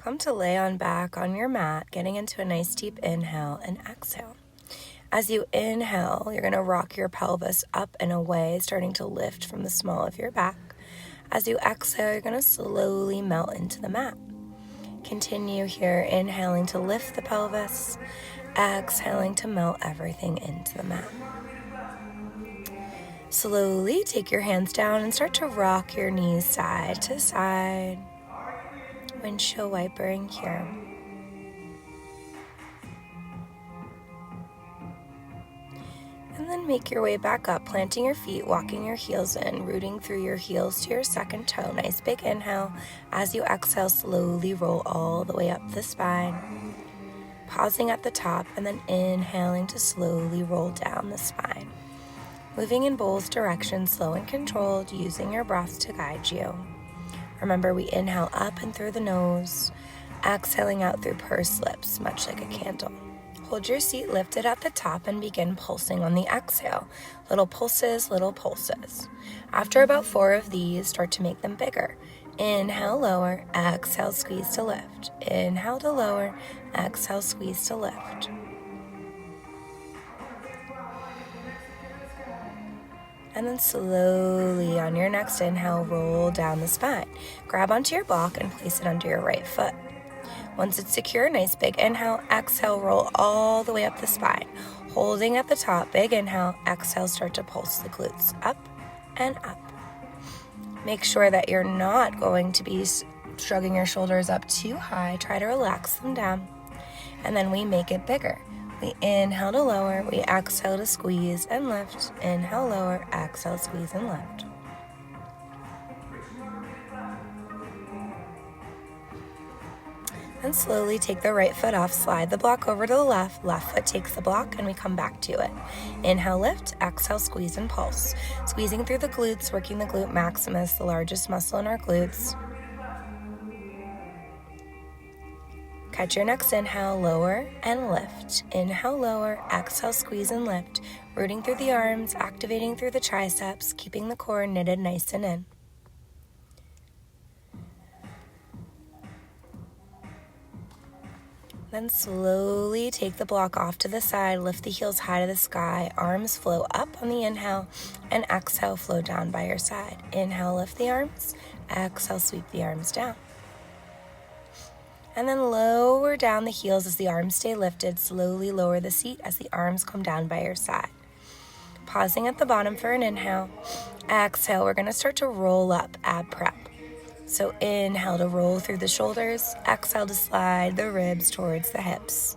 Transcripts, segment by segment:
Come to lay on back on your mat, getting into a nice deep inhale and exhale. As you inhale, you're going to rock your pelvis up and away, starting to lift from the small of your back. As you exhale, you're going to slowly melt into the mat. Continue here, inhaling to lift the pelvis, exhaling to melt everything into the mat. Slowly take your hands down and start to rock your knees side to side. Windshield wipering here. And then make your way back up, planting your feet, walking your heels in, rooting through your heels to your second toe. Nice big inhale. As you exhale, slowly roll all the way up the spine. Pausing at the top and then inhaling to slowly roll down the spine. Moving in both directions, slow and controlled, using your breath to guide you. Remember, we inhale up and through the nose, exhaling out through pursed lips, much like a candle. Hold your seat lifted at the top and begin pulsing on the exhale. Little pulses, little pulses. After about 4 of these, start to make them bigger. Inhale, lower, exhale, squeeze to lift. Inhale to lower, exhale, squeeze to lift. And then slowly on your next inhale, roll down the spine. Grab onto your block and place it under your right foot. Once it's secure, nice big inhale, exhale, roll all the way up the spine. Holding at the top, big inhale, exhale, start to pulse the glutes up and up. Make sure that you're not going to be shrugging your shoulders up too high. Try to relax them down. And then we make it bigger. We inhale to lower, we exhale to squeeze and lift. Inhale, lower, exhale, squeeze and lift. And slowly take the right foot off, slide the block over to the left foot takes the block, and we come back to it. Inhale, lift, exhale, squeeze and pulse. Squeezing through the glutes, working the glute maximus, the largest muscle in our glutes. Catch your next inhale, lower and lift. Inhale, lower, exhale, squeeze and lift. Rooting through the arms, activating through the triceps, keeping the core knitted nice and in. Then slowly take the block off to the side, lift the heels high to the sky, arms flow up on the inhale, and exhale, flow down by your side. Inhale, lift the arms, exhale, sweep the arms down. And then lower down the heels as the arms stay lifted, slowly lower the seat as the arms come down by your side. Pausing at the bottom for an inhale, exhale, we're gonna start to roll up, ab prep. So inhale to roll through the shoulders, exhale to slide the ribs towards the hips.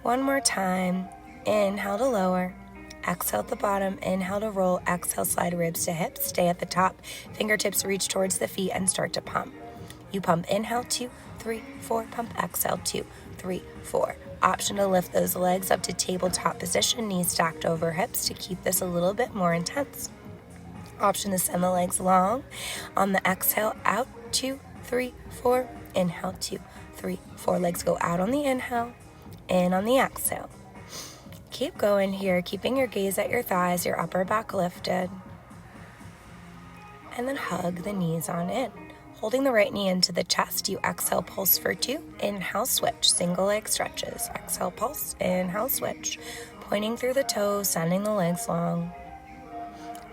One more time, inhale to lower, exhale at the bottom, inhale to roll, exhale, slide ribs to hips, stay at the top, fingertips reach towards the feet and start to pump. You pump, inhale, 2, 3, 4, pump, exhale, 2, 3, 4. Option to lift those legs up to tabletop position, knees stacked over hips to keep this a little bit more intense. Option to send the legs long. On the exhale, out, 2, 3, 4. Inhale, 2, 3, 4. Legs go out on the inhale, in on the exhale. Keep going here, keeping your gaze at your thighs, your upper back lifted. And then hug the knees on in. Holding the right knee into the chest, you exhale, pulse for 2. Inhale, switch, single leg stretches. Exhale, pulse, inhale, switch. Pointing through the toes, sending the legs long.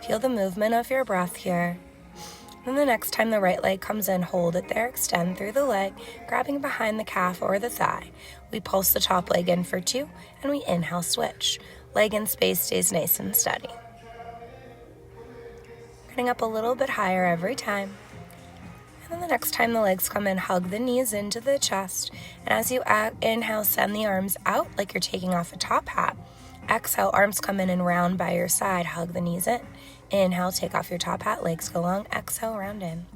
Feel the movement of your breath here. Then the next time the right leg comes in, hold it there, extend through the leg, grabbing behind the calf or the thigh. We pulse the top leg in for 2, and we inhale, switch. Leg in space stays nice and steady. Getting up a little bit higher every time. And then the next time the legs come in, hug the knees into the chest. And as you inhale, send the arms out like you're taking off a top hat. Exhale, arms come in and round by your side, hug the knees in. Inhale, take off your top hat, legs go long, exhale, round in.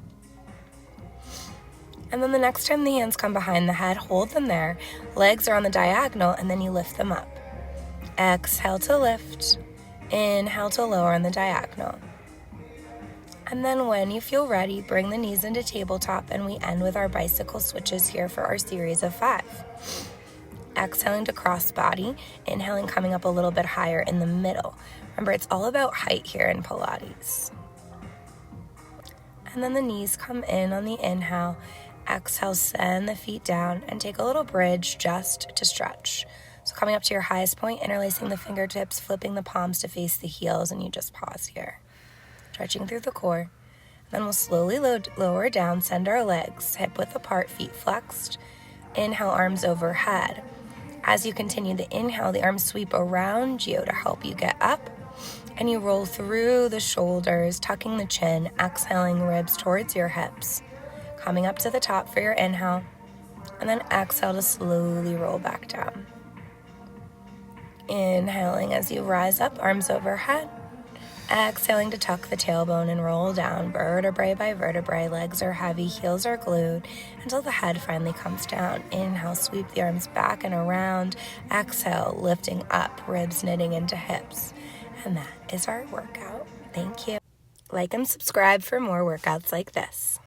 And then the next time the hands come behind the head, hold them there. Legs are on the diagonal, and then you lift them up. Exhale to lift. Inhale to lower on the diagonal. And then when you feel ready, bring the knees into tabletop, and we end with our bicycle switches here for our series of 5. Exhaling to cross body, inhaling, coming up a little bit higher in the middle. Remember, it's all about height here in Pilates. And then the knees come in on the inhale, Exhale, send the feet down and take a little bridge just to stretch. So coming up to your highest point, interlacing the fingertips, flipping the palms to face the heels, and you just pause here. Stretching through the core. Then we'll slowly lower down, send our legs hip width apart, feet flexed. Inhale, arms overhead. As you continue the inhale, the arms sweep around you to help you get up. And you roll through the shoulders, tucking the chin, exhaling ribs towards your hips. Coming up to the top for your inhale. And then exhale to slowly roll back down. Inhaling as you rise up, arms overhead. Exhaling to tuck the tailbone and roll down, vertebrae by vertebrae. Legs are heavy, heels are glued, until the head finally comes down. Inhale, sweep the arms back and around. Exhale, lifting up, ribs knitting into hips. And that is our workout. Thank you. Like and subscribe for more workouts like this.